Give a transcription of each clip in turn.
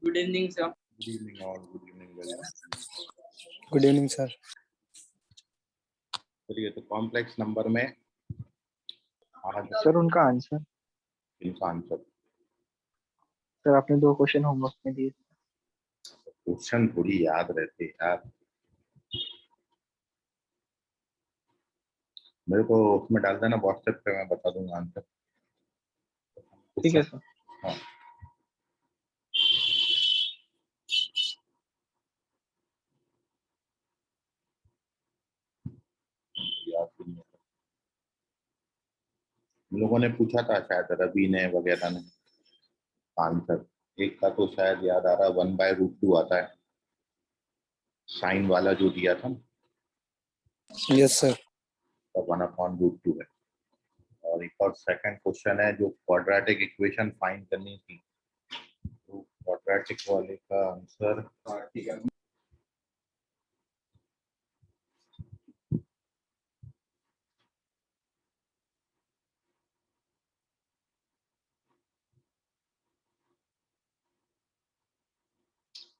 Good evening, sir. Good evening all. Good evening everyone. Good evening sir. चलिए तो complex number में आज sir उनका आंसर इनका आंसर सर आपने 2 क्वेश्चन होमवर्क में दिए। क्वेश्चन थोड़ी याद रहते यार, मेरे को उसमें डाल देना व्हाट्सएप पे, मैं बता दूंगा आंसर। ठीक है सर। हाँ याद भी नहीं है। हम लोगों ने पूछा था शायद रवि ने वगैरह ने आंसर, एक का तो शायद याद आ रहा 1/√2 आता है, साइन वाला जो दिया था यस सर। तो 1/√2 है। और एक और सेकंड क्वेश्चन है जो क्वाड्रेटिक इक्वेशन फाइंड करनी थी, तो क्वाड्रेटिक वाले का आंसर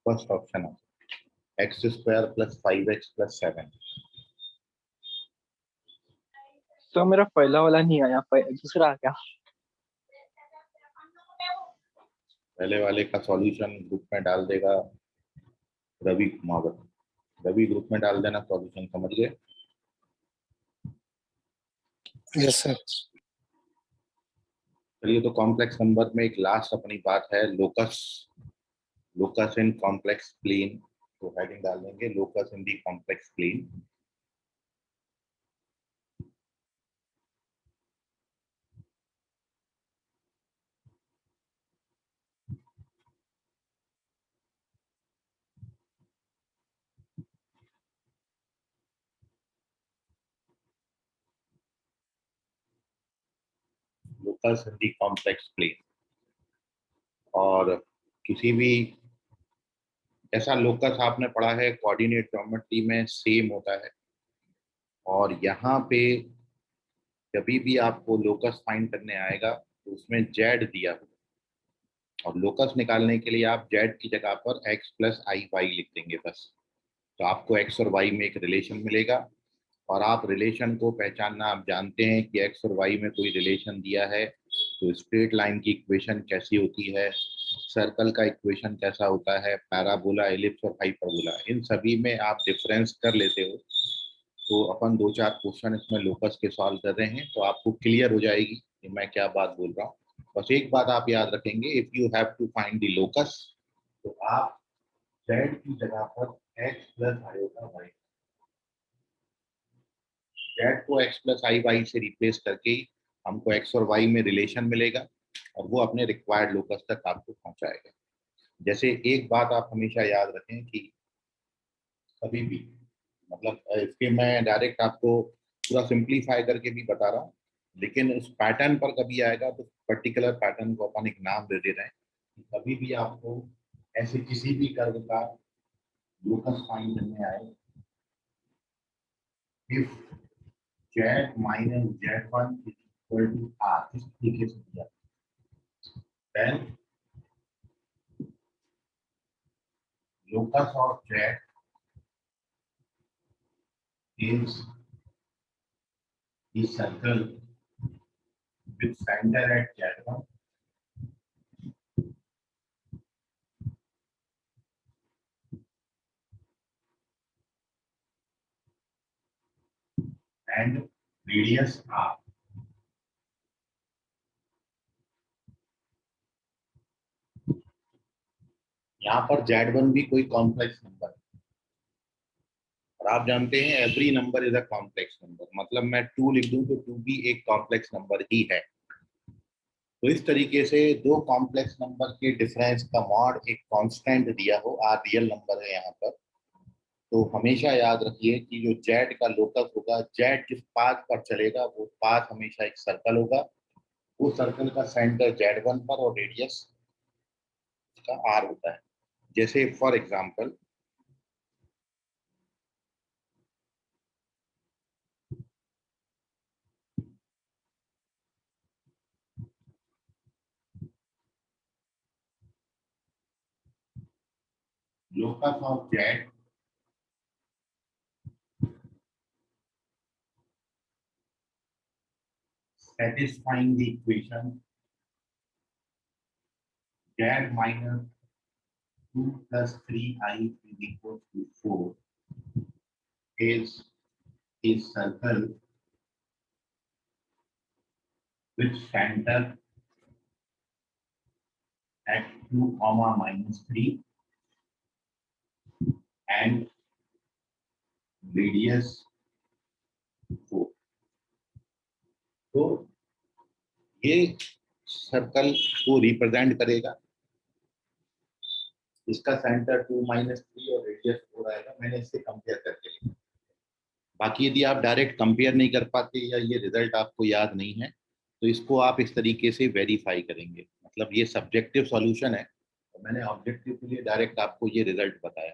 फर्स्ट ऑप्शन है x² + 5x + 7। तो मेरा पहला वाला नहीं आया, दूसरा आ गया। पहले वाले का सॉल्यूशन ग्रुप में डाल देगा रवि कुमावत, रवि ग्रुप में डाल देना सॉल्यूशन, समझ गए? Yes sir. चलिए तो कॉम्प्लेक्स नंबर में एक लास्ट अपनी बात है locus, locus in complex plane, तो हेडिंग डाल देंगे लोकस इन दी कॉम्प्लेक्स प्लेन। लोकस इन दी कॉम्प्लेक्स प्लेन, और किसी भी ऐसा लोकस आपने पढ़ा है कोऑर्डिनेट ज्योमेट्री में सेम होता है, और यहाँ पे जब भी आपको लोकस फाइंड करने आएगा तो उसमें जेड दिया होगा, और लोकस निकालने के लिए आप जेड की जगह पर x + i y लिख देंगे बस। तो आपको x और y में एक रिलेशन मिलेगा, और आप रिलेशन को पहचानना आप जानते हैं कि x और y में कोई रिलेशन दिया है तो स्ट्रेट लाइन की इक्वेशन कैसी होती है, सर्कल का इक्वेशन कैसा होता है, पैराबोला, एलिप्स और हाइपरबोला, इन सभी में आप डिफरेंस कर लेते हो। तो अपन 2-4 क्वेश्चन इसमें लोकस के सॉल्व कर रहे हैं, तो आपको क्लियर हो जाएगी कि मैं क्या बात बोल रहा हूँ। बस एक बात आप याद रखेंगे, if you have to find the locus, तो आप z की जगह पर x + i/y, z को x + i/y से रिप्लेस करके ही हमको x और y में रिलेशन मिलेगा, और वो अपने रिक्वायर्ड लोकस तक आपको पहुंचाएगा। जैसे एक बात आप हमेशा याद रखें कि कभी भी, मतलब इसके मैं डायरेक्ट आपको पूरा सिंप्लीफाई करके भी बता रहा हूँ, लेकिन उस पैटर्न पर कभी आएगा तो पर्टिकुलर पैटर्न को अपन एक नाम दे दे रहे हैं कि कभी भी आपको ऐसे किसी भी कर्व का लोकस फाइंड करने आए, इफ z - z1 = r, इस तरीके से दिया, then locus of z is the circle with center at z1 and radius r। यहाँ पर z1 भी कोई कॉम्प्लेक्स नंबर है, और आप जानते हैं every number is a complex number, मतलब मैं 2 लिख दूं तो 2 भी एक कॉम्प्लेक्स नंबर ही है। तो इस तरीके से दो कॉम्प्लेक्स नंबर के डिफरेंस का मॉड एक कांस्टेंट दिया हो, आर रियल नंबर है यहाँ पर, तो हमेशा याद रखिए कि जो जेड का लोकस होगा, जेड जिस पाथ पर चलेगा वो पाथ हमेशा एक सर्कल होगा, वो सर्कल का सेंटर z1 पर और रेडियस का r होता है। जैसे for example locus of z satisfying the equation z minus 2 plus 3i is equal to 4 is a circle with center at 2 comma minus 3 and radius 4. तो ये सर्कल को रिप्रेजेंट करेगा, इसका सेंटर 2 माइनस 3 और रेडियस 4 आएगा। मैंने इससे कंपेयर करके लिखा। बाकी यदि आप डायरेक्ट कंपेयर नहीं कर पाते या ये रिजल्ट आपको याद नहीं है तो इसको आप इस तरीके से वेरीफाई करेंगे। मतलब ये सब्जेक्टिव सॉल्यूशन है तो मैंने ऑब्जेक्टिव के लिए डायरेक्ट आपको ये रिजल्ट बताया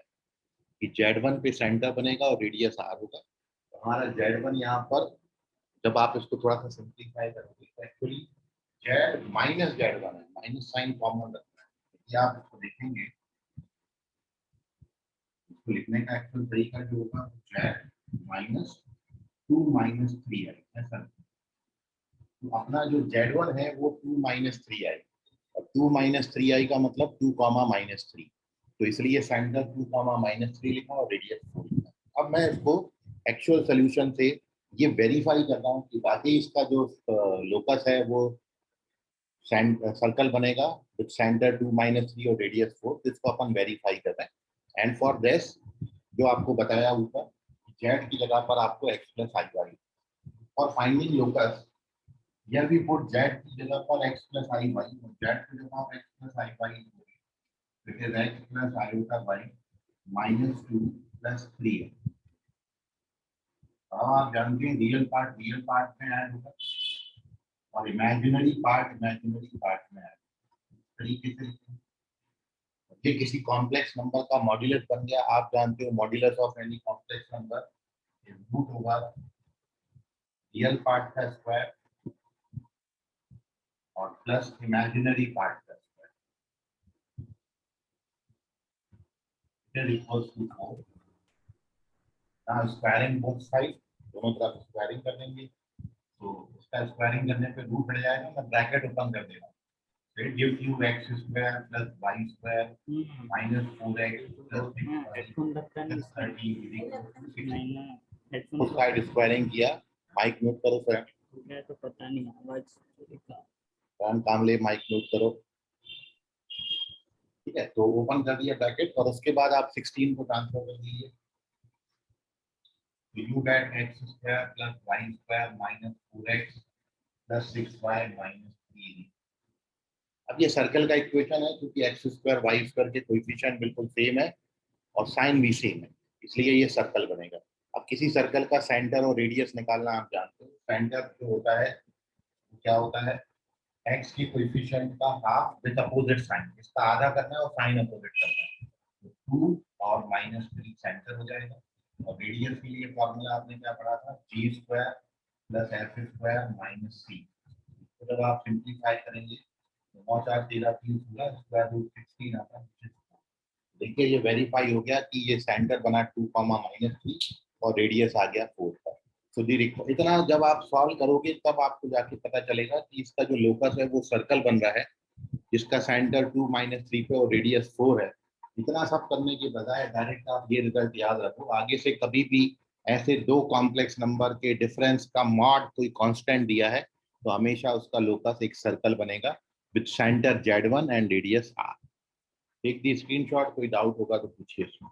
कि Z1 पे सेंटर बनेगा और रेडियस R होगा। तो हमारा Z1 यहाँ पर जब आप इसको थोड़ा सा सिंप्लीफाई करोगे तो एक्चुअली Z माइनस Z1 है, माइनस साइन कॉमन रखना है। यदि आप इसको देखेंगे, इसको लिखने का एक्चुअल तरीका जो होगा Z माइनस 2 माइनस 3i ऐसा। तो अपना जो Z1 है वो 2 माइनस 3i और 2 माइनस 3i का मतलब 2 कॉमा माइनस 3, तो इसलिए सेंटर 2 कॉमा माइनस 3 लिखा और रेडियस 4 लिखा। अब मैं इसको एक्चुअल सोल्यूशन से ये वेरीफाई करता हूँ कि बाकी इसका जो लोकस है वो सर्कल बनेगा विद सेंटर 2 माइनस 3 और रेडियस 4। इसको अपन वेरीफाई कर रहे हैं। एंड फॉर दिस जो आपको बताया ऊपर जेड की जगह पर आपको एक्स प्लस आई वाई और फाइंडिंग लोकस या भी पुट जेड की जगह पर एक्स प्लस आई वाई और जेड की जगह पर x plus i y it is x plus iota y minus 2 plus 3। अब आप जानते हैं रियल पार्ट में ऐड होगा और इमेजिनरी पार्ट में ऐड तरीके से। ये किसी कॉम्प्लेक्स नंबर का मॉड्यूलस बन गया। आप जानते हो modulus of any complex number root होगा रियल पार्ट का स्क्वायर और प्लस इमेजिनरी पार्ट का square equals to 4। Now squaring both side, दोनों तरफ स्क्वायरिंग कर देंगे तो उसका स्क्वायरिंग करने पे रूट हट जाएगा। मैं ब्रैकेट ओपन कर देगा it gives you x square plus y square minus 4x plus 6y plus 30 is equal to 6। उस साइड स्क्वायरिंग किया। माइक म्यूट करो सर, मैं तो पता नहीं आवाज काम ले, माइक म्यूट करो। ठीक है, तो ओपन कर दिया ब्रैकेट और उसके बाद आप 16 को ट्रांसफर कर दीजिए। you get x square plus y square minus 4x plus 6y minus 3। अब ये सर्कल का इक्वेशन है क्योंकि एक्स स्क्वायर वाई स्क्वायर के कोएफिशिएंट बिल्कुल सेम है और साइन भी सेम है, इसलिए ये सर्कल बनेगा। अब किसी सर्कल का सेंटर और रेडियस निकालना आप जानते हो। सेंटर जो होता है क्या होता है, एक्स की कोएफिशिएंट का हाफ विद अपोजिट साइन, इसका आधा करना है और साइन अपोजिट करना है तो 2 और माइनस 3 सेंटर हो जाएगा। और रेडियस के लिए फॉर्मूला आपने क्या पढ़ा था, G square plus F square minus C. तो जब आप सिंप्लीफाई करेंगे 9 4 13 3 16 स्क्वायर रूट 16 आता है। देखिए ये वेरीफाई हो गया कि ये सेंटर बना 2 कॉमा माइनस 3 और रेडियस आ गया 4 का। सो इतना जब आप सॉल्व करोगे तब आपको जाके पता चलेगा कि इसका जो लोकस है वो सर्कल बन रहा है जिसका सेंटर 2 माइनस 3 पे और रेडियस 4 है। इतना सब करने के बजाय डायरेक्ट आप ये रिजल्ट याद रखो। आगे से कभी भी ऐसे दो कॉम्प्लेक्स नंबर के डिफरेंस का मॉड कोई कांस्टेंट दिया है तो हमेशा उसका लोकस एक सर्कल बनेगा with centre Z1 and radius R। Take the screenshot, कोई डाउट होगा तो पूछिए इसमें।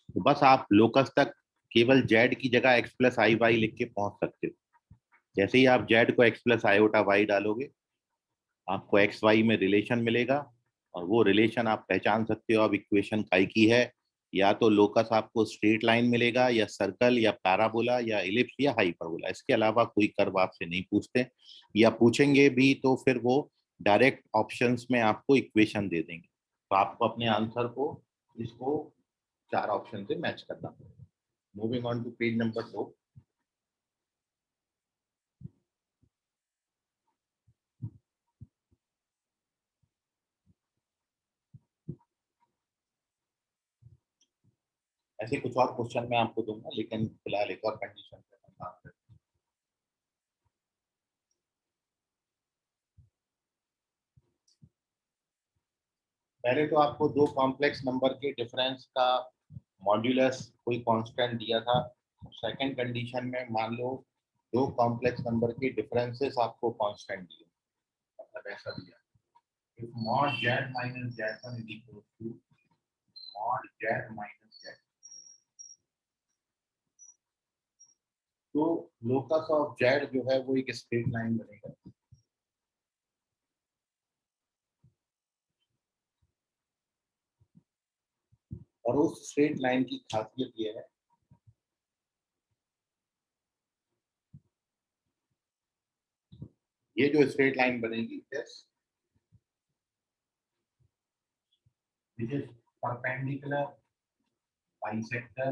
तो बस आप लोकस तक केवल Z की जगह x प्लस आई वाई लिख के पहुंच सकते हो। जैसे ही आप Z को x प्लस आयोटा वाई डालोगे आपको एक्स वाई में रिलेशन मिलेगा और वो रिलेशन आप पहचान सकते हो अब इक्वेशन काय की है। या तो लोकस आपको स्ट्रेट लाइन मिलेगा या सर्कल या पैराबोला या इलिप्स या हाइपरबोला, इसके अलावा कोई कर्व आपसे नहीं पूछते, या पूछेंगे भी तो फिर वो डायरेक्ट ऑप्शंस में आपको इक्वेशन दे देंगे। तो आपको अपने आंसर को इसको 4 ऑप्शन से मैच करना पड़ेगा। Moving on to page number 2। ऐसे कुछ और क्वेश्चन मैं आपको दूंगा, लेकिन फिलहाल एक और कंडीशन पे हम बात करते हैं। पहले तो आपको दो कॉम्प्लेक्स नंबर के डिफरेंस का मॉड्यूलस कोई कांस्टेंट दिया था। सेकंड कंडीशन में मान लो दो कॉम्प्लेक्स नंबर के डिफरेंसेस आपको कांस्टेंट दिए, मतलब ऐसा दिया, if mod z minus z1 is equal to mod z minus z, तो लोकस ऑफ z जो है वो एक स्ट्रेट लाइन बनेगा। और उस स्ट्रेट लाइन की खासियत ये है ये जो स्ट्रेट लाइन बनेगी which is perpendicular bisector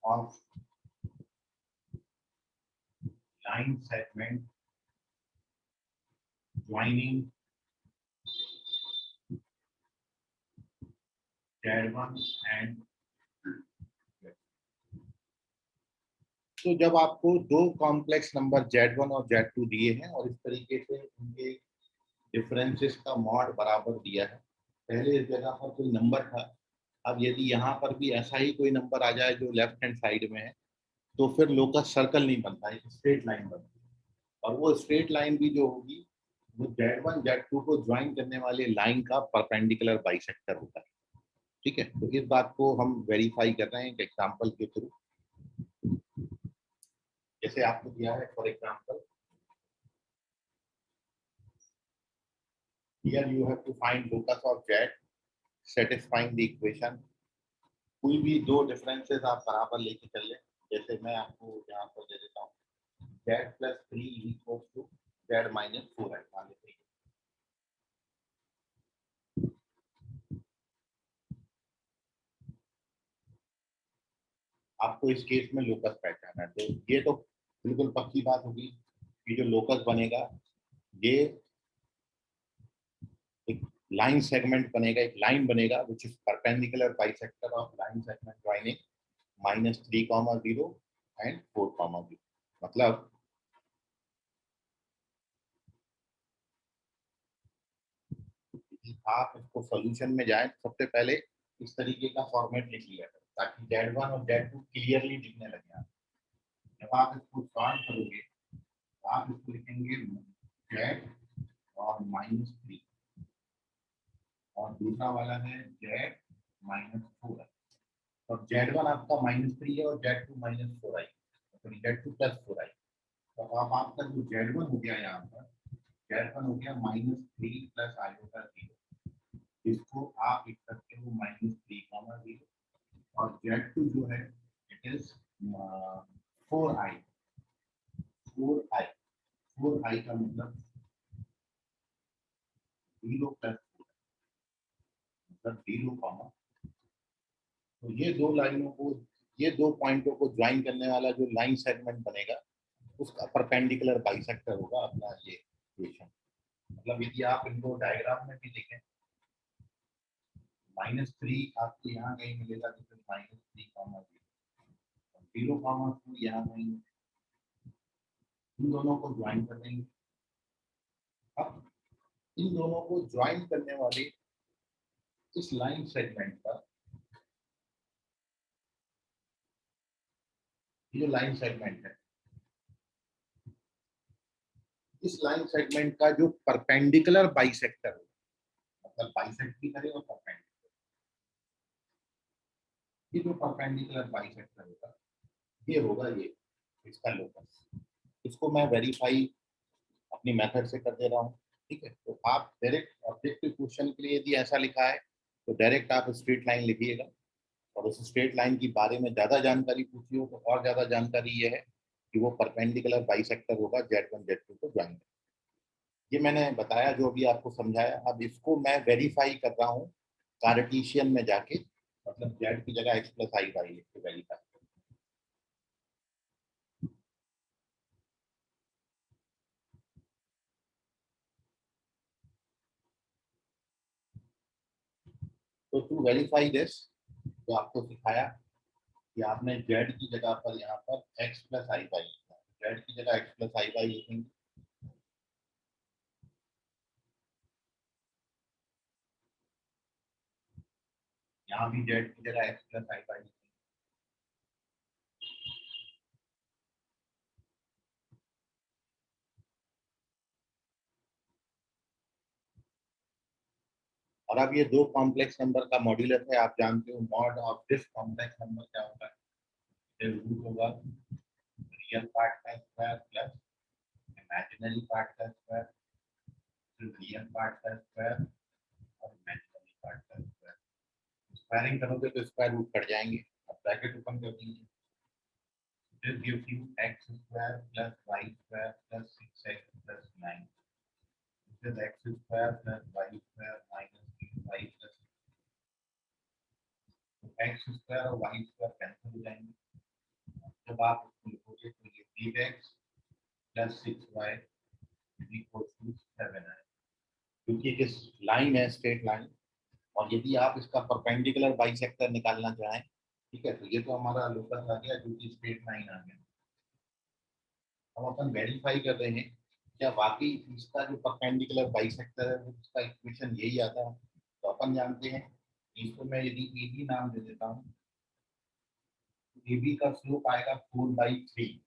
of line segment joining Z1 and Z2। तो जब आपको दो कॉम्प्लेक्स नंबर Z1 और Z2 दिए हैं और इस तरीके से उनके डिफरेंसेस का मॉड बराबर दिया है, पहले इस जगह पर कोई नंबर था, अब यदि यहाँ पर भी ऐसा ही कोई नंबर आ जाए जो लेफ्ट हैंड साइड में है, तो फिर लोकस सर्कल नहीं बनता है, स्ट्रेट लाइन बनती है। और वो स्ट्रेट लाइन भी जो होगी वो Z1 Z2 को ज्वाइन करने वाले लाइन का परपेंडिकुलर बाइसेक्टर होता है। ठीक है, तो इस बात को हम वेरीफाई कर रहे हैं एक एग्जांपल के थ्रू। जैसे आपको दिया है for example, here you have to find locus of z satisfying the equation। कोई भी दो डिफरेंसेस आप बराबर लेके चल लें, जैसे मैं आपको यहाँ पर दे देता हूँ z plus 3 equals to z minus 4 है, मान लेते हैं। आपको इस केस में लोकस पहचाना है, तो ये तो बिल्कुल पक्की बात होगी कि जो लोकस बनेगा ये एक लाइन सेगमेंट बनेगा, एक लाइन बनेगा which is perpendicular bisector of line segment joining -3,0 and 4,0। मतलब आप इसको सॉल्यूशन में जाएं, सबसे पहले इस तरीके का फॉर्मेट लिख लिया करें ताकि Z1 और Z2 क्लियरली दिखने लगे। जब आप इसको सॉल्व करोगे तो आप इसको लिखेंगे Z और -3 और दूसरा वाला है Z -4 है। और Z1 आपका -3 है और Z2 -4 आई, सॉरी Z2 +4 आई। तो अब आपका जो Z1 हो गया यहाँ पर, Z1 हो गया -3 प्लस आयोटा 0, इसको आप लिख सकते हो -3,0 और Z2 जो है it is 4i। 4i, 4i का मतलब 0 प्लस 4 मतलब 0, तो ये दो लाइनों को, ये दो पॉइंटों को ज्वाइन करने वाला जो लाइन सेगमेंट बनेगा उसका परपेंडिकुलर बाइसेक्टर होगा अपना ये इक्वेशन। मतलब यदि आप इनको डायग्राम में भी देखें, -3 आपको यहाँ कहीं मिलेगा तो फिर -3,0, 0,2 यहाँ कहीं, इन दोनों को ज्वाइन कर देंगे। अब इन दोनों को ज्वाइन करने वाले इस लाइन सेगमेंट पर, ये जो लाइन सेगमेंट है, इस लाइन सेगमेंट का जो परपेंडिकुलर बाइसेक्टर है, मतलब बाइसेक्ट भी करे और परपेंडिकुलर, ये जो परपेंडिकुलर बाइसेक्टर होगा ये होगा ये इसका लोकस। इसको मैं वेरीफाई अपनी मेथड से कर दे रहा हूँ। ठीक है, तो आप डायरेक्ट ऑब्जेक्टिव क्वेश्चन के लिए यदि ऐसा लिखा है तो डायरेक्ट आप स्ट्रेट लाइन लिखिएगा, और उस स्ट्रेट लाइन के बारे में ज़्यादा जानकारी पूछी हो तो और ज़्यादा जानकारी ये है कि वो परपेंडिकुलर बाइसेक्टर होगा Z1 Z2 को ज्वाइन। ये मैंने बताया जो भी आपको समझाया। अब इसको मैं वेरीफाई कर रहा हूँ कार्टेशियन में जाके, मतलब Z की जगह x प्लस आई वाई लिख के verify. So to verify this, तो आपको सिखाया कि आपने जेड की जगह पर यहाँ पर एक्स प्लस आई वाई लिखा है, जेड की जगह एक्स प्लस आई वाई लिखेंगे। यहाँ भी जेड की जगह एक्स प्लस आई वाई लिखेंगे। और अब ये दो कॉम्प्लेक्स नंबर का मॉड्यूलस है, आप जानते हो mod of this complex number क्या होता है, रूट होगा रियल पार्ट का स्क्वायर प्लस इमेजिनरी पार्ट का स्क्वायर, रियल पार्ट का स्क्वायर और इमेजिनरी पार्ट का स्क्वायर। स्क्वायरिंग करोगे तो स्क्वायर रूट कट जाएंगे। अब ब्रैकेट ओपन कर दीजिए। This gives you x square plus y square plus 6x plus 9. This is x square plus y square minus 3y plus तो x square और y square cancel हो जाएंगे। जब आप इसको लिखोगे तो ये 8x plus 6y is equal to 7 है, क्योंकि एक लाइन है स्ट्रेट लाइन, और यदि आप इसका परपेंडिकुलर बाइसेक्टर निकालना चाहें, ठीक है, तो ये तो हमारा लोकस आ गया जो कि स्ट्रेट लाइन आ गया। हम अपन वेरीफाई कर रहे हैं क्या वाकई इसका जो परपेंडिकुलर बाइसेक्टर है उसका इक्वेशन यही आता है। तो अपन जानते हैं इसको मैं यदि ए बी नाम दे देता हूँ, ए बी का स्लोप आएगा 4/3,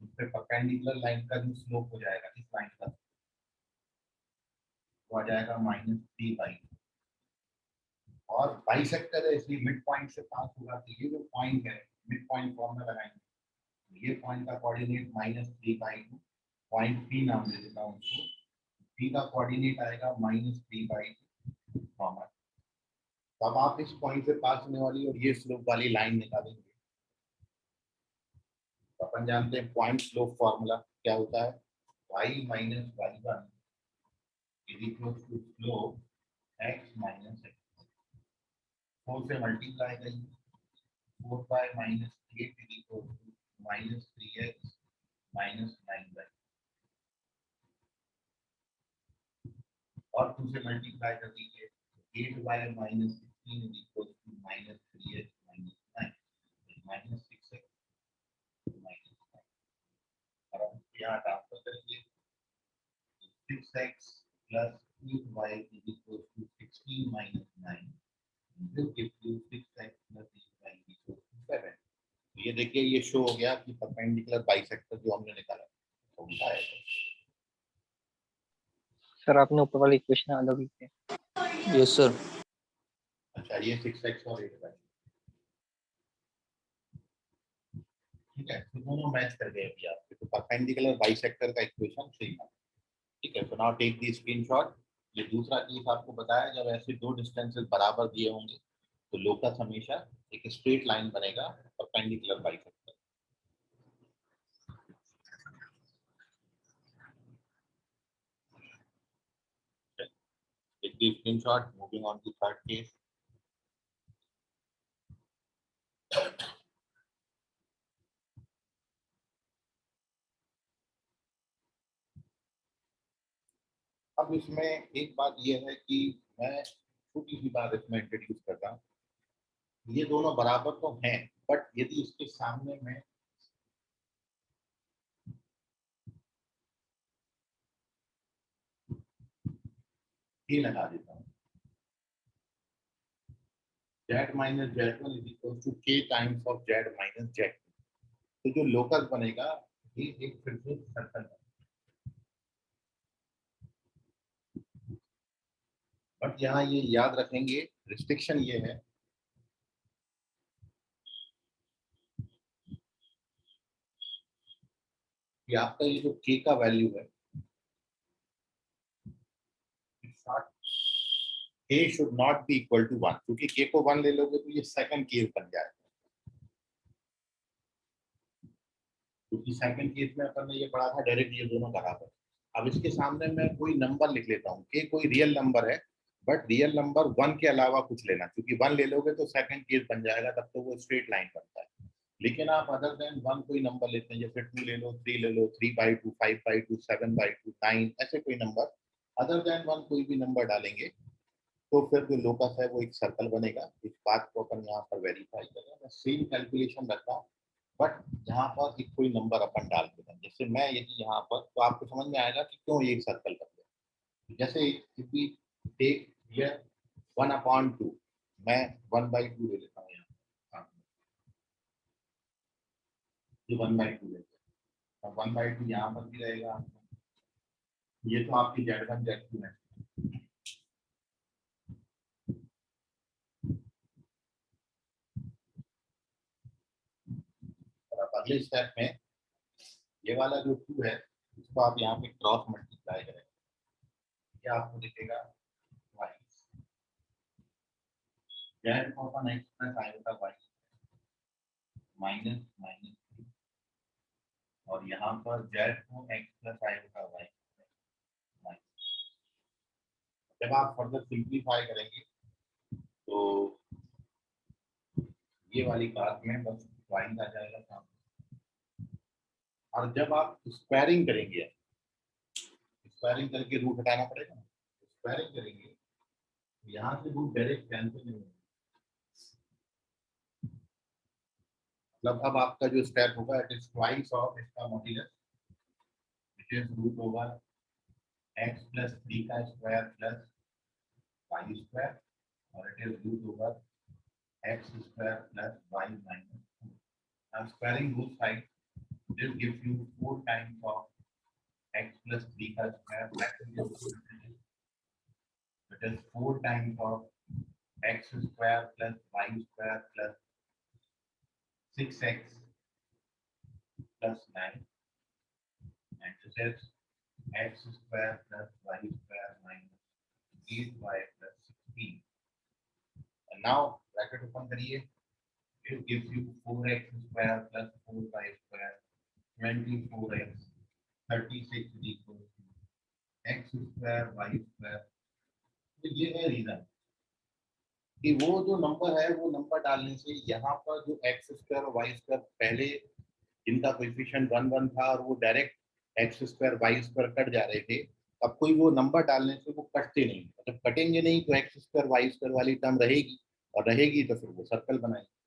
उस पर परपेंडिकुलर लाइन का जो स्लोप हो जाएगा इस लाइन का वो आ जाएगा -3/, और बाइसेक्टर है इसलिए मिड पॉइंट से पास होगा, तो ये जो पॉइंट है मिड पॉइंट फॉर्मूला लगाएंगे, ये पॉइंट का कोऑर्डिनेट -3/2, पॉइंट पी नाम दे देता हूँ उसको, पी का कोऑर्डिनेट आएगा -3/2 कॉमन। तो अब आप इस पॉइंट से पास होने वाली और ये स्लोप वाली लाइन निकालेंगे। तो अपन जानते हैं पॉइंट स्लोप फॉर्मूला क्या होता है, y minus y1 is equal to slope x minus x। 4 से मल्टीप्लाई करेंगे, 4 by -8 is equal to -3x minus 9y, और 2 से मल्टीप्लाई कर दीजिए, 8 by -16 is equal to -3x minus 9, -6x minus 9। और अब यहाँ ट्रांसफर करेंगे, 6x plus 8y is equal to 16 minus 9, will give you 6x plus 8y is equal to 7। तो ये देखिए ये शो हो गया कि परपेंडिकुलर बाइसेक्टर जो हमने निकाला वो आएगा। सर आपने ऊपर वाली इक्वेशन अलग लिखी है। Yes sir. अच्छा ये 6x और 8y, ठीक है, तो दोनों मैच कर गए अभी आपके, तो परपेंडिकुलर बाइसेक्टर का इक्वेशन सही है। ठीक है, तो नाउ टेक दी स्क्रीनशॉट। ये दूसरा केस आपको बताया, जब ऐसे दो डिस्टेंसेस बराबर दिए होंगे तो लोकस हमेशा एक स्ट्रेट लाइन बनेगा perpendicular bisector. Take the screenshot. Moving on to third case. अब इसमें एक बात यह है कि मैं छोटी सी बात इसमें इंट्रोड्यूस करता हूँ। ये दोनों बराबर तो हैं, बट यदि इसके सामने मैं ये लगा देता हूँ, z minus z1 is equal to k times of z minus z2, तो जो लोकस बनेगा ये एक फिर से सर्कल है। बट यहाँ ये याद रखेंगे, रिस्ट्रिक्शन ये है कि आपका ये जो k का वैल्यू है, k should not be equal to 1, क्योंकि k को 1 ले लोगे तो ये सेकंड केस बन जाएगा, क्योंकि सेकंड केस में अपन ने ये पढ़ा था डायरेक्ट ये दोनों बराबर। अब इसके सामने मैं कोई नंबर लिख लेता हूँ, k कोई रियल नंबर है, बट रियल नंबर 1 के अलावा कुछ लेना, क्योंकि 1 ले लोगे तो सेकंड केस बन जाएगा, तब तो वो स्ट्रेट लाइन बनता है। लेकिन आप अदर देन 1 कोई नंबर लेते हैं, जैसे 2 ले लो, 3 ले लो, 3/2, 5/2, 7/2, 9, ऐसे कोई नंबर अदर देन 1 कोई भी नंबर डालेंगे तो फिर जो लोकस है वो एक सर्कल बनेगा। इस बात को अपन यहाँ पर वेरीफाई करें। मैं सेम कैलकुलेशन रखा हूँ, बट यहाँ पर एक कोई नंबर अपन डाल देते हैं। जैसे मैं यदि यहाँ पर, तो आपको समझ में आएगा कि क्यों ये सर्कल बन गया। जैसे इफ वी टेक हियर 1/2, मैं 1/2 ले लेता हूँ यहाँ। हाँ, ये 1/2 लेते हैं, 1/2 यहाँ पर भी रहेगा। ये तो आपकी Z1 Z2 है। और अब अगले स्टेप में ये वाला जो 2 है, इसको आप यहाँ पे क्रॉस मल्टीप्लाई करेंगे, ये आपको दिखेगा y z common x plus i बटा y माइनस माइनस, और यहाँ पर z को x प्लस i बटा y माइनस। जब आप फर्दर सिंप्लीफाई करेंगे तो ये वाली बात में बस y आ जाएगा सामने। और जब आप स्क्वायरिंग करेंगे, स्क्वायरिंग करके रूट हटाना पड़ेगा ना, स्क्वायरिंग करेंगे यहाँ से रूट डायरेक्ट कैंसिल नहीं होगा। मतलब अब आपका जो स्टेप होगा, इट इज ट्वाइस ऑफ इसका modulus, which is root over x plus 3 का स्क्वायर प्लस y स्क्वायर, और it is root over x square plus y minus 2। Now squaring both sides, this gives you 4 times of x plus 3 का square, it is 4 times of x square plus y square plus 6x plus 9, and this is x square plus y square minus 8y plus 16. And now bracket open करिए, it gives you 4x square plus 4y square 24x 36 is equal to x square y square। तो ये है reason कि वो जो number है, वो number डालने से यहाँ पर जो एक्स स्क्वायर और वाई स्क्वायर पहले जिनका कोएफिशिएंट 1 1 था, और वो direct x square Y square cut जा रहे थे, अब कोई वो नंबर डालने से वो कटते नहीं। जब कटेंगे नहीं तो एक्स स्क्वायर वाई स्क्वायर वाली टर्म रहेगी, और रहेगी तो फिर वो सर्कल बनाएंगे।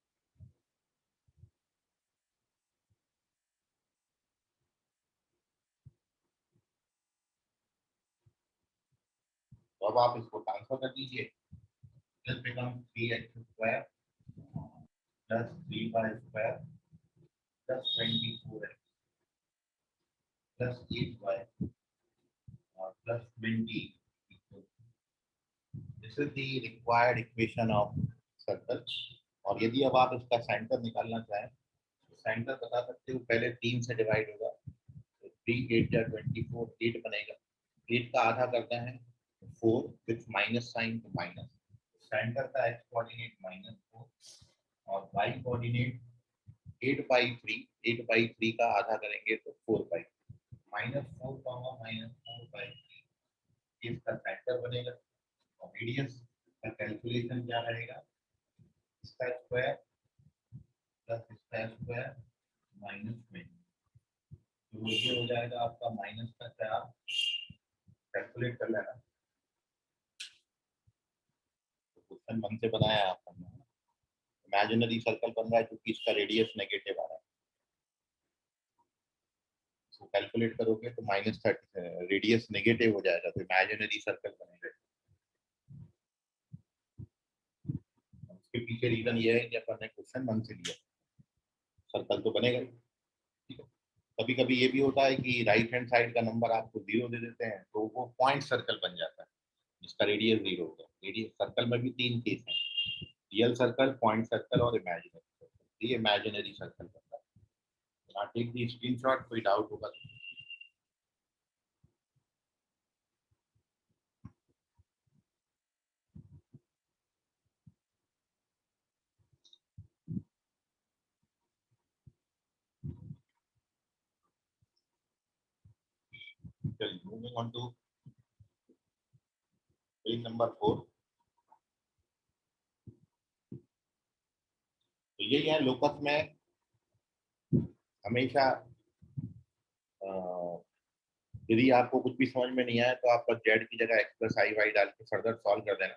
तो अब आप इसको ट्रांसफर कर दीजिए, this becomes 3x square plus 3y square plus 24x plus 8y और plus 20। This is the required equation of circle. और यदि अब आप इसका सेंटर निकालना चाहें, तो सेंटर बता सकते हो, पहले 3 से डिवाइड होगा, तो 3 8 या 24, 8 बनेगा। 8 का आधा करते हैं 4 विथ माइनस साइन, तो माइनस। सेंटर का एक्स कोऑर्डिनेट -4 और वाई कोऑर्डिनेट 8/3। 8/3 का आधा करेंगे तो 4/, -4 -4/3 इसका सेंटर बनेगा। और रेडियस का कैलकुलेशन क्या रहेगा, इसका स्क्वायर प्लस इसका स्क्वायर -20, तो ये हो जाएगा आपका -4। कैलकुलेट कर लेना, तो क्वेश्चन 1 से बनाया आपने। इमेजिनरी सर्कल बन रहा है क्योंकि इसका रेडियस नेगेटिव आ रहा है, तो कैलकुलेट करोगे तो -30 रेडियस नेगेटिव हो जाएगा, तो इमेजिनरी सर्कल बनेगा। उसके पीछे रीजन ये है कि अपन ने क्वेश्चन 1 से लिया, सर्कल तो बनेगा ही। ठीक है, कभी कभी ये भी होता है कि राइट हैंड साइड का नंबर आपको 0 दे देते हैं, तो वो पॉइंट सर्कल बन जाता है जिसका रेडियस 0 होगा। रेडियस सर्कल में भी 3 केस हैं, रियल सर्कल, पॉइंट सर्कल और इमेजिनरी सर्कल। ये इमेजिनरी सर्कल बनता है। टेक दी स्क्रीनशॉट, कोई डाउट होगा तो। Moving on to page number 4। तो ये है लोकस में हमेशा यदि आपको कुछ भी समझ में नहीं आया तो आप बस जेड की जगह x प्लस आई वाई डाल के फर्दर सॉल्व कर देना।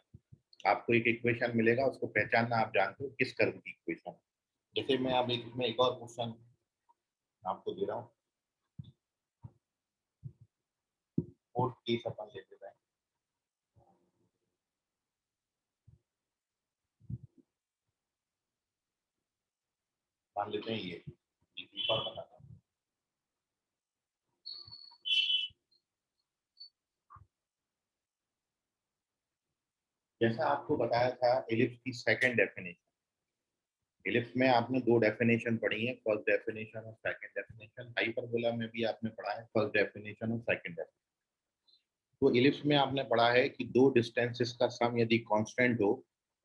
आपको एक इक्वेशन मिलेगा, उसको पहचानना आप जानते हो किस कर्व की इक्वेशन। जैसे मैं अब इसमें एक और क्वेश्चन आपको दे रहा हूँ, फोर्थ केस अपन लेते हैं। मान लेते हैं ये ऊपर बनाता हूँ। जैसा आपको बताया था एलिप्स की सेकंड डेफिनेशन, एलिप्स में आपने दो डेफिनेशन पढ़ी है, फर्स्ट डेफिनेशन और सेकंड डेफिनेशन। हाइपरबोला में भी आपने पढ़ा है फर्स्ट डेफिनेशन और सेकंड डेफिनेशन। तो एलिप्स में आपने पढ़ा है कि दो डिस्टेंसेस का सम यदि कांस्टेंट हो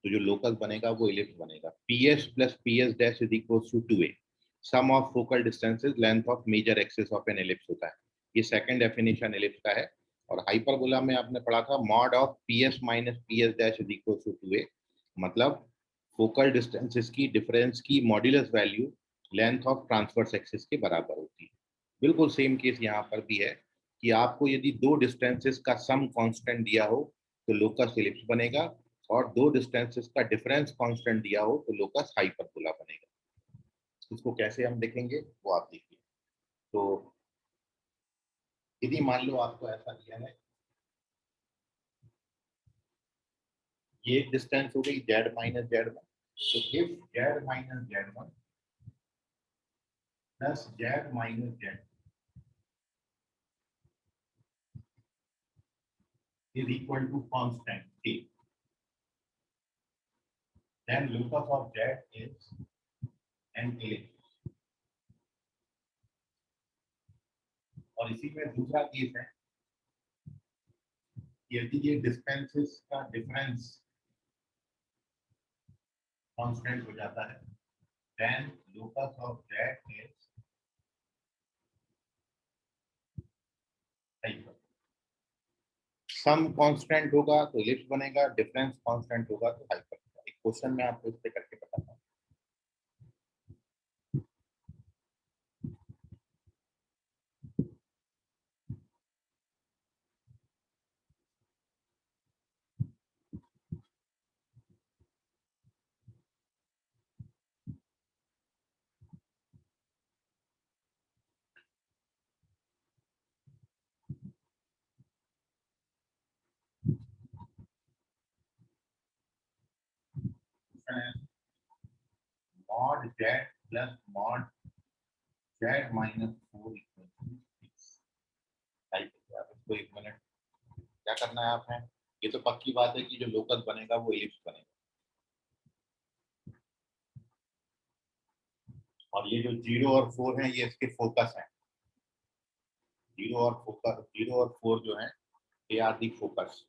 तो जो लोकस बनेगा वो एलिप्स बनेगा। PS plus PS dash is equals to 2a sum of focal distances length of major axis of an ellipse होता है। ये सेकंड डेफिनेशन एलिप्स का है। और हाइपरबोला में आपने पढ़ा था mod of PS minus PS dash is equals to 2a, मतलब फोकल डिस्टेंसेस की डिफरेंस की modulus value length of transverse axis के बराबर होती है। बिल्कुल सेम केस यहाँ पर भी है कि आपको यदि दो डिस्टेंसेस का सम कांस्टेंट दिया हो तो लोकस एलिप्स बनेगा, और दो डिस्टेंसेस का डिफरेंस कांस्टेंट दिया हो तो लोकस हाइपरबोला बनेगा। इसको कैसे हम देखेंगे वो आप देखिए। तो यदि मान लो आपको ऐसा दिया है, ये डिस्टेंस हो गई z माइनस Z1, तो if z minus Z1 plus z minus Z is equal to constant k, then locus of Z is an ellipse। और इसी में दूसरा केस है, यदि ये डिस्टेंसेस का डिफरेंस कांस्टेंट हो जाता है, then locus of Z is hyper। Sum constant होगा तो एलिप्स बनेगा, डिफरेंस कांस्टेंट होगा तो हाइपर। एक क्वेश्चन में आपको इस पे करके बताता हूँ। Mod Z plus mod Z minus 4 equal to 6। इसको एक मिनट क्या करना है आपने, ये तो पक्की बात है कि जो लोकस बनेगा वो एलिप्स बनेगा, और ये जो 0 और 4 है ये इसके फोकस हैं। 0 और 4 जो है ये आर दी फोकस।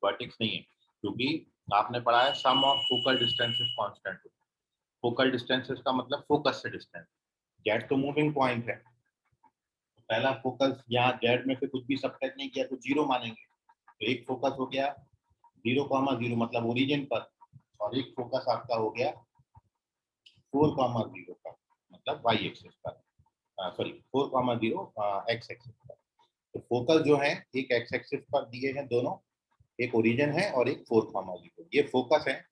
वर्टेक्स नहीं है, क्योंकि आपने पढ़ा है sum of focal distances constant. Focal distances का मतलब फोकस से डिस्टेंस। जेड तो मूविंग पॉइंट है, तो पहला फोकस यहाँ जेड में से कुछ भी सब्ट्रैक्ट नहीं किया तो 0 मानेंगे, तो एक फोकस हो गया 0,0 मतलब ओरिजिन पर, और एक फोकस आपका हो गया 4,0 का मतलब वाई एक्सिस पर, सॉरी 4,0 एक्स एक्सिस पर। तो फोकस जो है एक एक्स एक्सिस पर दिए हैं दोनों, एक ओरिजिन है और एक 4,0, ये फोकस है।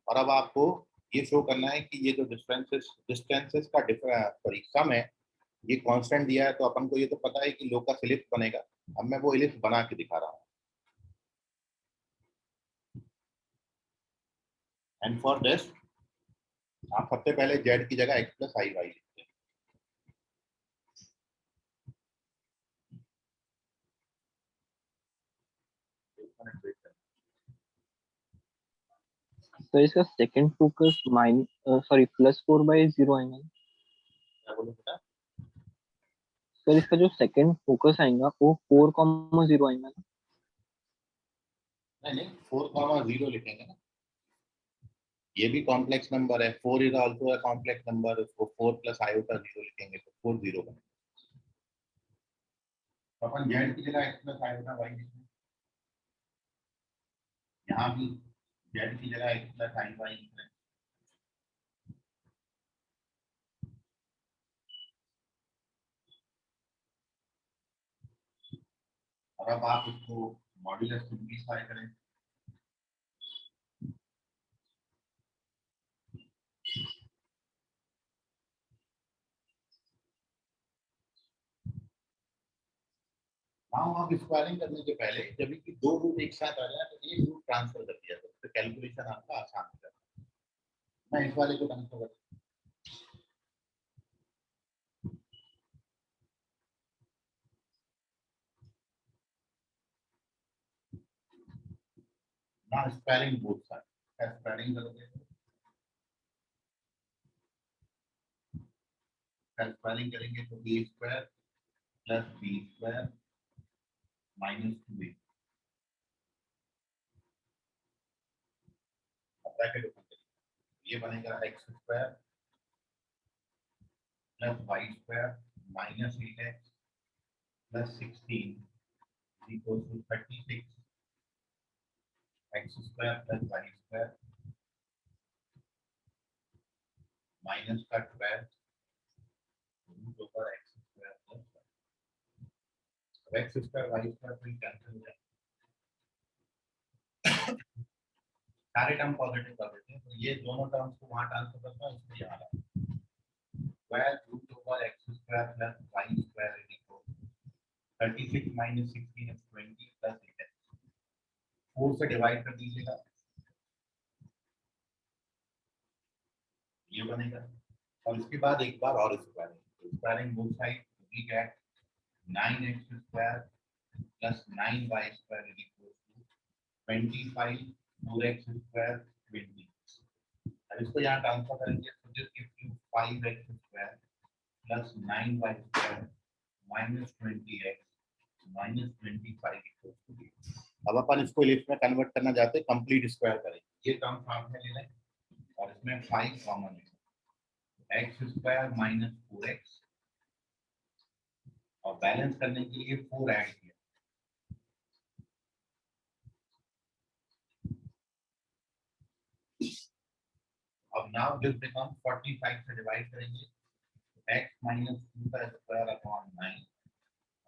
और अब आपको ये शो करना है कि ये जो डिस्टेंसेस का सॉरी सम है ये कांस्टेंट दिया है, तो अपन को ये तो पता है कि लोकस एलिप्स बनेगा। अब मैं वो एलिप्स बना के दिखा रहा हूँ। एंड फॉर दिस आप सबसे पहले z की जगह x प्लस आई वाई लिखते हैं। तो इसका सेकंड फोकस +4/0 आएगा। क्या बोले बेटा? सर इसका जो सेकंड फोकस आएगा वो 4,0 आएगा ना। नहीं 4,0 लिखेंगे ना, ये भी कॉम्प्लेक्स नंबर है, 4 is also a complex number, उसको 4 प्लस आयोटा 0 लिखेंगे तो 4,0 बनेगा। तो अपन z की जगह x प्लस आयोटा y लिखेंगे, यहाँ भी z की जगह x प्लस आई वाई लिखेंगे। और अब आप इसको मॉड्यूलस सिंप्लीफाई करें। हाँ, आप स्क्वायरिंग करने के पहले जब कि दो रूट एक साथ आ जाए तो एक रूट ट्रांसफर कर दिया तो कैलकुलेशन आपका आसान हो जाता है। मैं इस वाले को ट्रांसफर कर ना, स्क्वायरिंग बोथ साइड स्क्वायरिंग करोगे तो स्क्वायरिंग करेंगे तो A square plus B square minus 2a bracket open करेंगे, ये बनेगा X square plus Y square minus 8x plus 16 equal to 36 X square plus Y square minus का 12 root over x square plus X square Y square तो cancel हो जाएगा, सारे term positive कर देते हैं तो ये दोनों टर्म्स को वहां ट्रांसफर करता है, इसको यहाँ लाओ। Square root over x square plus Y square is equal 36 minus 16 is 20 plus 8x 4 से डिवाइड कर दीजिएगा, ये बनेगा। और इसके बाद एक बार और squaring both side, we get 9x square plus 9y square is equal to 25 4x square 20। अब इसको यहाँ ट्रांसफर करेंगे तो this gives you 5x square plus 9y square minus 20x minus 25 equal to 8। अब अपन इसको इलिप्स में कन्वर्ट करना चाहते हैं, कंप्लीट स्क्वायर करेंगे, ये टर्म साथ में ले लें और इसमें 5 कॉमन है, एक्स स्क्वायर माइनस 4x और बैलेंस करने के लिए 4 ऐड किया, अब नाउ दिस बिकम 45 से डिवाइड करेंगे, x माइनस 2 का स्क्वायर अपॉन 9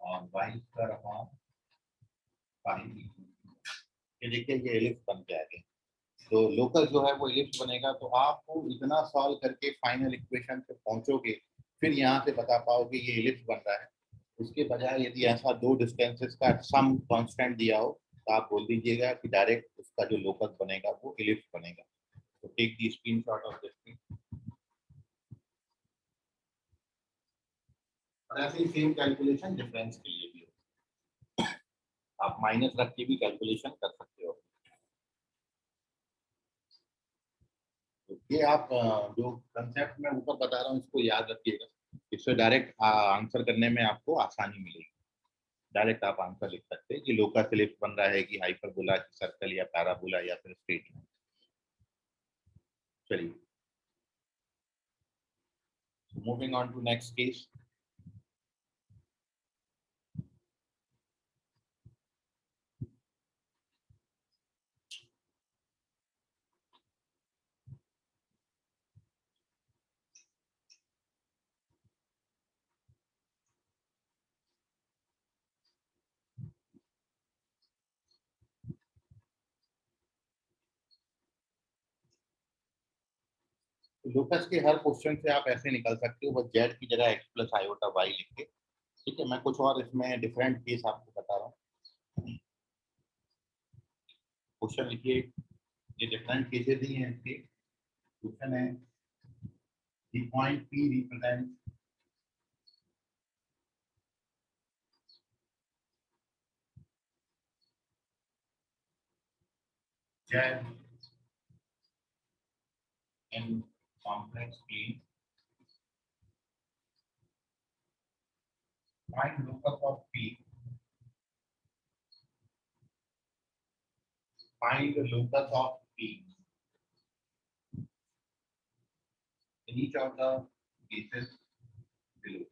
और y स्क्वायर अपॉन 5। ये देखिए ये एलिप्स बन के आ गया, तो लोकल जो है वो एलिप्स बनेगा। तो आपको इतना सॉल्व करके फाइनल इक्वेशन पे पहुंचोगे, फिर यहाँ से बता पाओगे ये एलिप्स बन रहा है। उसके बजाय यदि ऐसा दो डिस्टेंसेस का सम कांस्टेंट दिया हो तो आप बोल दीजिएगा कि डायरेक्ट उसका जो लोकस बनेगा वो एलिप्स बनेगा। तो take the screenshot of this, और ऐसे ही सेम कैलकुलेशन डिफरेंस के लिए भी हो, आप माइनस रख के भी कैलकुलेशन कर सकते हो। तो ये आप जो कंसेप्ट मैं ऊपर बता रहा हूँ इसको याद रखिएगा, इससे डायरेक्ट आंसर करने में आपको आसानी मिलेगी। डायरेक्ट आप आंसर लिख सकते हैं कि लोकस एलिप्स बन रहा है कि हाइपरबोला की सर्कल या पैराबोला या फिर स्ट्रेट लाइन। चलिए, moving on to next case. Locus के हर क्वेश्चन से आप ऐसे निकल सकते हो, बस जेड की जगह एक्स प्लस आयोटा वाई लिख के। ठीक है, मैं कुछ और इसमें डिफरेंट केस आपको बता रहा हूँ। क्वेश्चन लिखिए, ये डिफरेंट केसेस ही हैं इसके। क्वेश्चन है the point P represents Z in complex plane. Find locus of P. Find the locus of P in each of the cases below.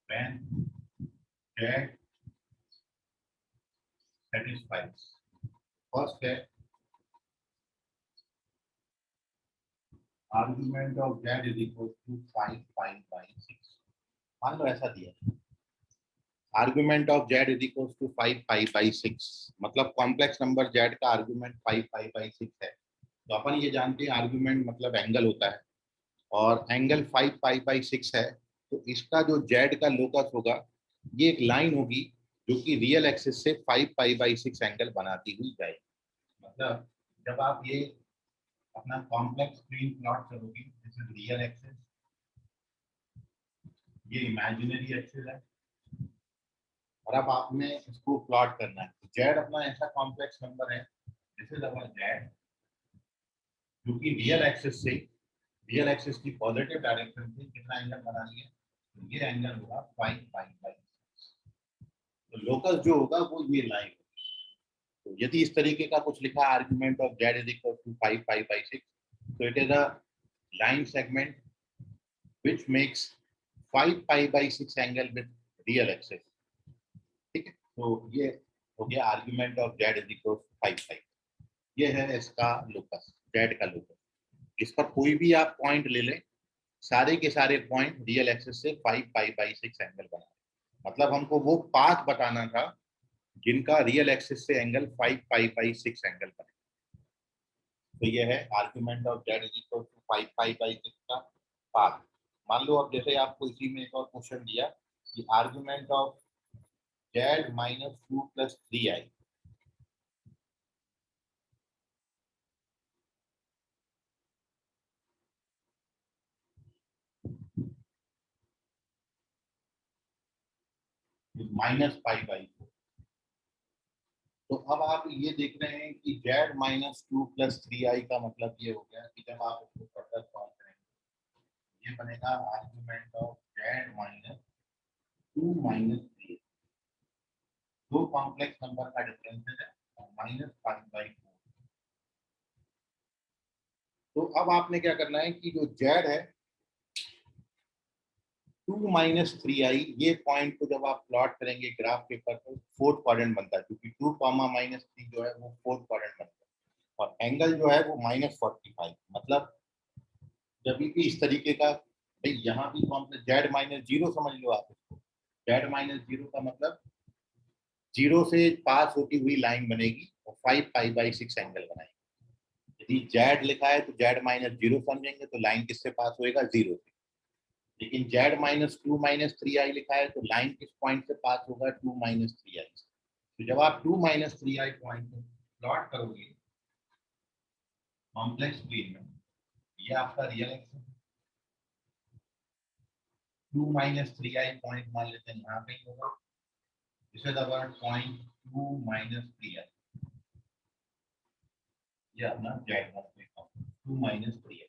When Z satisfies first है argument of z is equal to 5 pi by 6। मान लो ऐसा दिया argument of z is equal to 5 pi by 6, मतलब complex number z का argument 5 pi by 6 है। तो अपन ये जानते हैं आर्गुमेंट मतलब एंगल होता है और एंगल 5 पाई बाई 6 है। तो इसका जो z का लोकस होगा ये एक लाइन होगी जो कि रियल एक्सिस से 5 पाई बाई 6 एंगल बनाती हुई जाएगी। मतलब जब आप ये अपना कॉम्प्लेक्स प्लेन प्लॉट करोगे, दिस इज रियल एक्सिस, ये इमेजिनरी एक्सिस है और अब आपने इसको प्लॉट करना है। जेड अपना ऐसा कॉम्प्लेक्स नंबर है, दिस इज अवर जेड, जो कि रियल एक्सिस की पॉजिटिव डायरेक्शन से कितना एंगल बना लिया, तो ये एंगल होगा 5 पाई बाई 6। तो लोकस जो होगा वो ये लाइन होगी। तो यदि इस तरीके का कुछ लिखा argument of z is equal to 5 pi by 6, तो it is a line segment which makes 5 pi by 6 angle with real axis। ठीक है, तो ये हो गया argument of z is equal to 5 pi. ये है इसका लोकस, जेड का लोकस। इस पर कोई भी आप पॉइंट ले लें, सारे के सारे पॉइंट रियल एक्सिस से 5 पाई बाई 6 एंगल बना। मतलब हमको वो पाथ बताना था जिनका रियल एक्सिस से एंगल 5 पाई बाई 6 एंगल बने। तो ये है argument of z is equal to 5 pi by 6 का पाथ। मान लो अब जैसे आपको इसी में एक और क्वेश्चन दिया कि argument of Z minus 2 plus 3i। Minus pi by 4। तो अब आप ये देख रहे हैं कि जेड माइनस 2 प्लस 3i का मतलब ये हो गया कि जब आप इसको फर्दर सॉल्व करेंगे ये बनेगा argument of Z minus 2 minus 3। दो कॉम्प्लेक्स नंबर का डिफरेंस है माइनस पाई बाई 4। तो अब आपने क्या करना है कि जो जेड है 2 माइनस 3i, ये पॉइंट को जब आप प्लॉट करेंगे ग्राफ पेपर पर फोर्थ क्वाड्रेंट बनता है, क्योंकि 2 कॉमा माइनस 3 जो है वो फोर्थ क्वाड्रेंट बनता है और एंगल जो है वो माइनस 45। मतलब जब भी इस तरीके का, भाई यहाँ भी कॉम्प्लेक्स जेड माइनस 0 समझ लो आप इसको। जेड माइनस 0 का मतलब 0 से पास होती हुई लाइन बनेगी और 5 पाई बाई 6 एंगल बनाएगी। यदि जेड लिखा है तो जेड माइनस 0 समझेंगे तो लाइन किससे पास होएगा, 0 से। लेकिन जेड माइनस 2 माइनस 3i लिखा है तो लाइन किस पॉइंट से पास होगा, 2 माइनस 3i। तो जब आप 2 माइनस 3i पॉइंट को प्लॉट करोगे कॉम्प्लेक्स प्लेन में, ये आपका रियल एक्सिस है। 2 माइनस 3i पॉइंट मान लेते हैं यहाँ पे होगा, this is our point 2 minus 3i। ये अपना जेड का 2 माइनस 3i।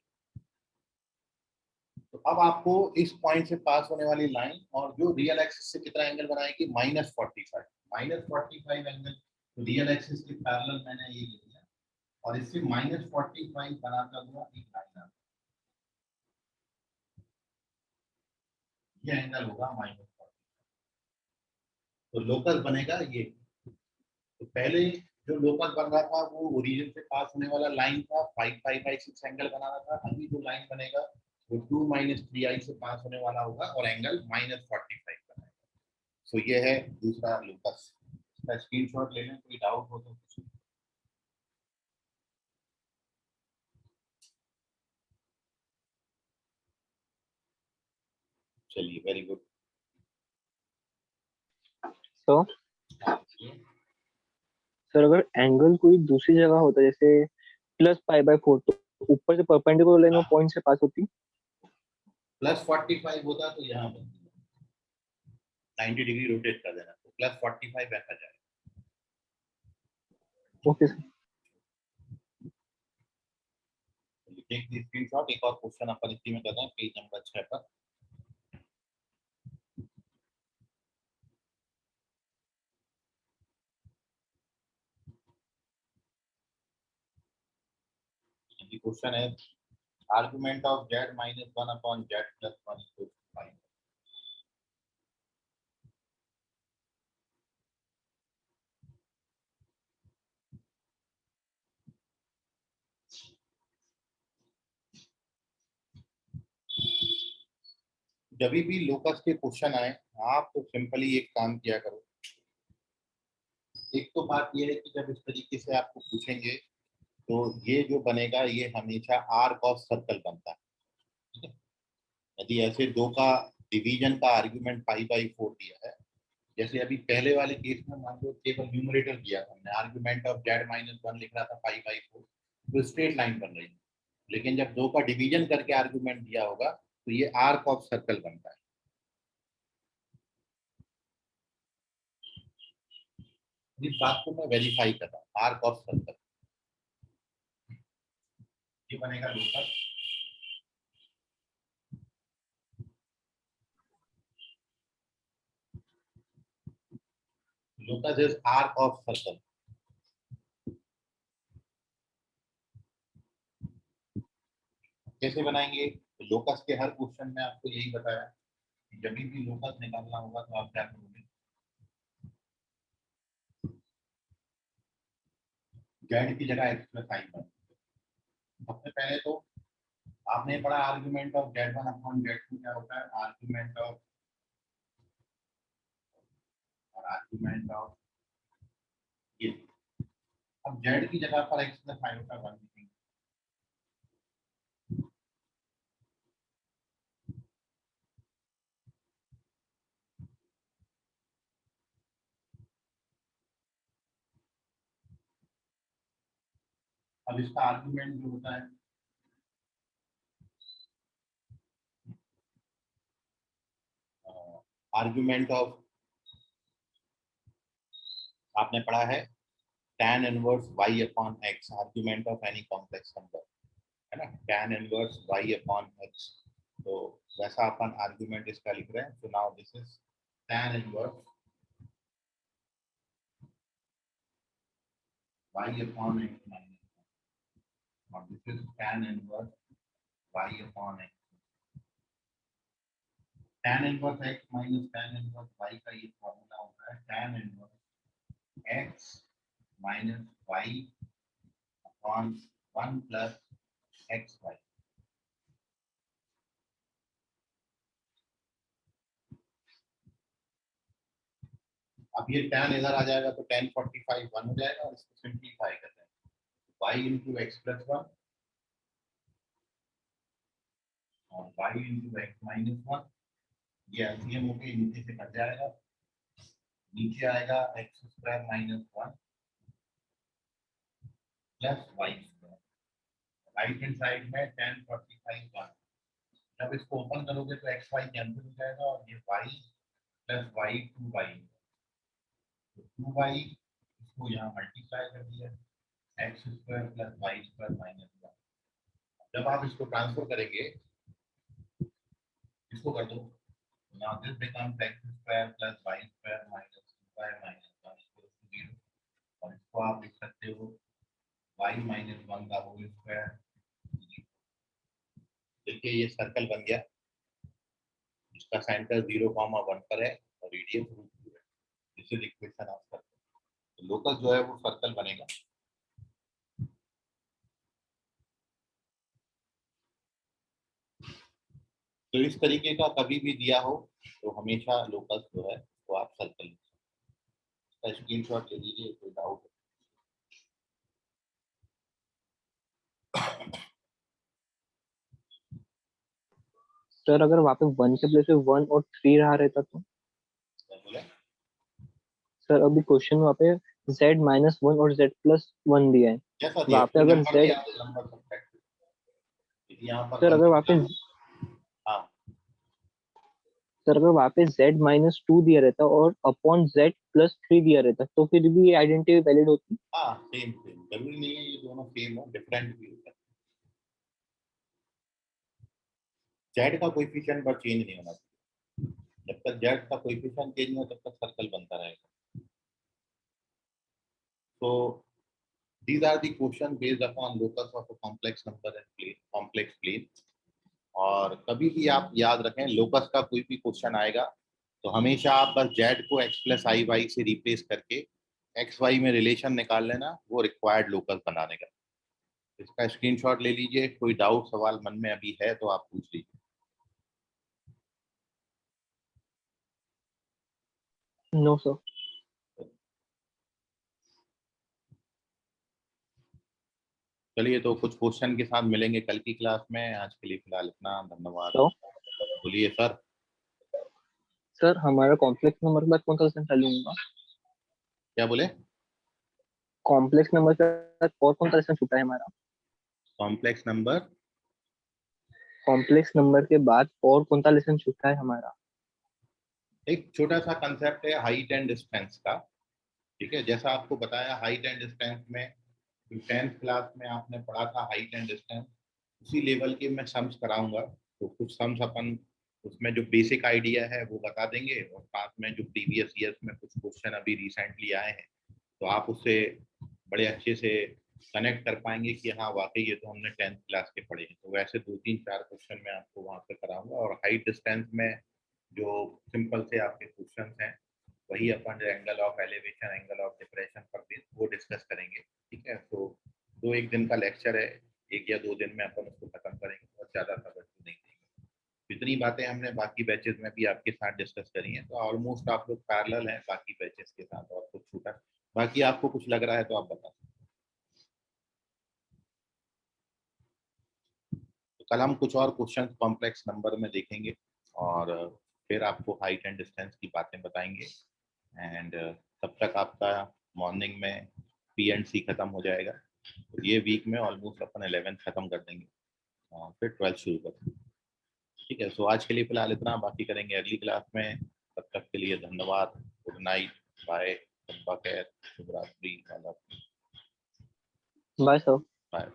तो अब आपको इस पॉइंट से पास होने वाली लाइन और जो रियल एक्सिस से कितना एंगल बनाएगी, माइनस 45। माइनस 45 एंगल, तो रियल एक्सिस के पैरेलल मैंने ये ले लिया और इससे माइनस 45 बनाता हुआ एक लाइन आता है, ये एंगल होगा माइनस 45। तो लोकस बनेगा ये। तो पहले जो लोकस बन रहा था वो ओरिजिन से पास होने वाला लाइन था, 5 पाई बाई 6 एंगल बना रहा था। अभी जो लाइन बनेगा वो 2 माइनस 3i से पास होने वाला होगा और एंगल माइनस 45 बनाएगा। सो ये है दूसरा लोकस। इसका स्क्रीनशॉट ले लें, कोई डाउट हो तो पूछिए। चलिए, वेरी गुड। तो सर अगर एंगल कोई दूसरी जगह होता है जैसे प्लस पाई बाई 4, तो ऊपर से परपेंडिकुलर लाइन में पॉइंट से पास होती, प्लस 45 होता तो यहाँ 90 डिग्री रोटेट कर देना, तो प्लस 45 ऐसा जाएगा। Okay sir. Take the screenshot. एक और क्वेश्चन अपन इसी में करते हैं, पेज नंबर 6 पर। The question is argument of z minus 1 upon z plus 1 equals to 5। जब भी लोकस के क्वेश्चन आए आप तो सिंपली एक काम किया करो। एक तो बात यह है कि जब इस तरीके से आपको पूछेंगे तो ये जो बनेगा ये हमेशा आर कॉस सर्कल बनता है, ठीक है। यदि ऐसे दो का डिवीजन का आर्ग्यूमेंट पाई बाई 4 दिया है, जैसे अभी पहले वाले केस में मान लो केवल न्यूमरेटर दिया था हमने, आर्ग्यूमेंट ऑफ z-1 लिख रहा था पाई बाई 4, तो स्ट्रेट लाइन बन रही है। लेकिन जब दो का डिवीजन करके आर्ग्यूमेंट दिया होगा तो ये आर्क ऑफ सर्कल बनता है। इस बात को मैं वेरीफाई कर रहा हूँ, आर्क ऑफ सर्कल ये बनेगा locus. Locus is arc of circle. कैसे बनाएंगे? तो लोकस के हर क्वेश्चन में आपको यही बताया कि जब भी लोकस निकालना होगा तो आप क्या करोगे, जेड की जगह एक्स प्लस आई बन। सबसे पहले तो आपने पढ़ा argument of z1 upon z2 क्या होता है, आर्ग्यूमेंट ऑफ और आर्ग्यूमेंट ऑफ ये। अब z की जगह पर x प्लस आई होता है 1 लिखेंगे। अब इसका आर्ग्यूमेंट जो होता है आर्ग्यूमेंट ऑफ, आपने पढ़ा है tan inverse y upon x, argument of any complex number, है ना, tan inverse y upon x। तो वैसा अपन आर्ग्यूमेंट इसका लिख रहे हैं। तो now this is tan inverse y upon x minus, और this is tan inverse y upon x। tan inverse x minus tan inverse y का ये फॉर्मूला होता है tan inverse x minus y upon 1 plus xy। अब ये tan इधर आ जाएगा तो tan 45 1 हो जाएगा, और इसको सिंप्लीफाई करते हैं y इंटू एक्स प्लस 1 और y इंटू एक्स माइनस 1, ये एलसीएम होके नीचे से कट जाएगा, नीचे आएगा x square minus 1 plus Y square, right hand side में tan 45 1। जब इसको ओपन करोगे तो एक्स वाई कैंसिल हो जाएगा और ये y प्लस वाई 2y, तो 2y इसको यहाँ मल्टीप्लाई कर दिया, x square plus Y square minus 1। जब आप इसको ट्रांसफर करेंगे, इसको कर दो, now this becomes x square plus y square minus 2y minus 1 equals to 0, और इसको आप लिख सकते हो y minus 1 का होल स्क्वायर। देखिए ये सर्कल बन गया, इसका सेंटर 0,1 पर है और रेडियस √2 है। This is equation of circle. तो लोकस जो है वो सर्कल बनेगा। तो इस तरीके का कभी भी दिया हो तो हमेशा लोकस जो है वो आप सर्कल, इसका स्क्रीनशॉट ले लीजिए, कोई डाउट सर अगर वहाँ पे 1 के प्लेस पे 1 और 3 रहा रहता तो? बोले। सर अभी क्वेश्चन वहाँ पे z-1 और z+1 दिया है, जैसा दिया वहाँ पे कोई अगर नंबर z, दिया तो नंबर सब्ट्रैक्ट, यहाँ पर सर 1 अगर वहाँ पे, हाँ सर अगर वहाँ पे z-2 दिया रहता और अपॉन z+3 दिया रहता तो फिर भी ये आइडेंटिटी वैलिड होती? हाँ सेम सेम, जरूरी नहीं है ये दोनों सेम हो, डिफरेंट भी होता है। जेड का कोएफिशिएंट पर चेंज नहीं होना चाहिए, जब तक जेड का कोएफिशिएंट चेंज हो तब तक सर्कल बनता रहेगा। तो these are the question based upon locus of a complex number and plane, complex plane। और कभी भी आप याद रखें लोकस का कोई भी क्वेश्चन आएगा तो हमेशा आप बस जेड को एक्स प्लस आई वाई से रिप्लेस करके एक्स वाई में रिलेशन निकाल लेना, वो रिक्वायर्ड लोकस बनाने का। इसका स्क्रीनशॉट ले लीजिए, कोई डाउट सवाल मन में अभी है तो आप पूछ लीजिए। No sir. चलिए, तो कुछ क्वेश्चन के साथ मिलेंगे कल की क्लास में। आज के लिए फिलहाल इतना, धन्यवाद। तो बोलिए सर। सर हमारा कॉम्प्लेक्स नंबर के बाद कौन सा क्वेश्चन चालू होगा? क्या बोले? कॉम्प्लेक्स नंबर के बाद और कौन सा क्वेश्चन छूटा है हमारा? Complex number. कॉम्प्लेक्स नंबर के बाद और कौन सा लेसन छूटा है हमारा? एक छोटा सा कंसेप्ट है हाइट एंड डिस्टेंस का। ठीक है, जैसा आपको बताया हाइट एंड डिस्टेंस में, 10th क्लास में आपने पढ़ा था हाइट एंड डिस्टेंस, उसी लेवल के मैं सम्स कराऊंगा। तो कुछ सम्स अपन उसमें जो बेसिक आइडिया है वो बता देंगे, और साथ में जो प्रीवियस ईयर्स में कुछ क्वेश्चन अभी रिसेंटली आए हैं तो आप उससे बड़े अच्छे से कनेक्ट कर पाएंगे कि हाँ वाकई ये तो हमने 10th क्लास के पढ़े हैं। तो वैसे 2-3-4 क्वेश्चन मैं आपको वहाँ पे कराऊंगा। और हाइट डिस्टेंस में जो सिंपल से आपके क्वेश्चन हैं वही अपन angle of elevation, angle of depression पर भी वो डिस्कस करेंगे। ठीक है, तो 2-1 दिन का लेक्चर है, 1 या 2 दिन में अपन उसको खत्म करेंगे, बहुत ज़्यादा तवज्जो नहीं देंगे। जितनी बातें हमने बाकी बैचेस में भी आपके साथ डिस्कस करी हैं, तो ऑलमोस्ट आप लोग पैरेलल हैं बाकी बैचेस के साथ, और कुछ छूटा बाकी आपको कुछ लग रहा है तो आप बता सकते हैं। तो कल हम कुछ और क्वेश्चन कॉम्प्लेक्स नंबर में देखेंगे, और फिर आपको हाइट एंड डिस्टेंस की बातें बताएंगे। एंड तब तक आपका मॉर्निंग में पी एंड सी खत्म हो जाएगा। तो ये वीक में ऑलमोस्ट अपन 11th खत्म कर देंगे और फिर 12th शुरू कर देंगे। ठीक है, सो आज के लिए फिलहाल इतना, बाकी करेंगे अगली क्लास में। तब तक के लिए धन्यवाद, गुड नाइट, बाय, खैर, शुभ रात्रि, बाय सर। बाय।